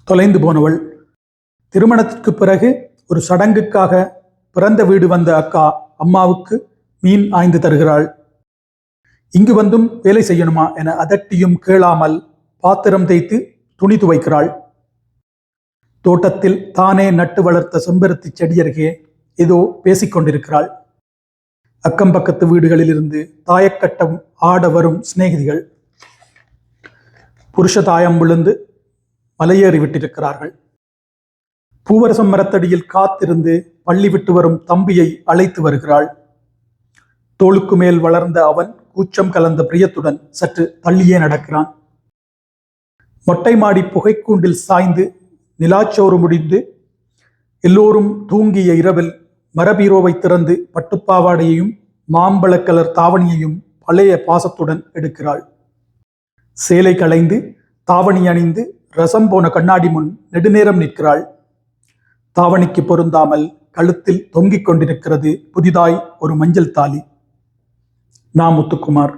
தொலைந்து போனவள். திருமணத்திற்கு பிறகு ஒரு சடங்குக்காக பிறந்த வீடு வந்த அக்கா அம்மாவுக்கு மீன் ஆய்ந்து தருகிறாள். இங்கு வந்தும் வேலை செய்யணுமா என அதட்டியும் கேளாமல் பாத்திரம் தேய்த்து துணி துவைக்கிறாள். தோட்டத்தில் தானே நட்டு வளர்த்த செம்பருத்தி செடி அருகே ஏதோ பேசிக்கொண்டிருக்கிறாள். அக்கம் பக்கத்து வீடுகளிலிருந்து தாயக்கட்டம் ஆட வரும் சிநேகிதிகள் புருஷ தாயம் விழுந்து மலையேறி விட்டிருக்கிறார்கள். பூவரசம் மரத்தடியில் காத்திருந்து பள்ளி விட்டு வரும் தம்பியை அழைத்து வருகிறாள். தோளுக்கு மேல் வளர்ந்த அவன் கூச்சம் கலந்த பிரியத்துடன் சற்று தள்ளியே நடக்கிறான். மொட்டை மாடி புகைக்கூண்டில் சாய்ந்து நிலாச்சோறு முடிந்து எல்லோரும் தூங்கிய இரவில் மரபீரோவை திறந்து பட்டுப்பாவாடையையும் மாம்பழ கலர் தாவணியையும் பழைய பாசத்துடன் எடுக்கிறாள். சேலை களைந்து தாவணி அணிந்து ரசம் போன கண்ணாடி முன் நெடுநேரம் நிற்கிறாள். தாவணிக்கு பொருந்தாமல் கழுத்தில் தொங்கிக் கொண்டிருக்கிறது புதிதாய் ஒரு மஞ்சள் தாலி. நா. முத்துக்குமார்.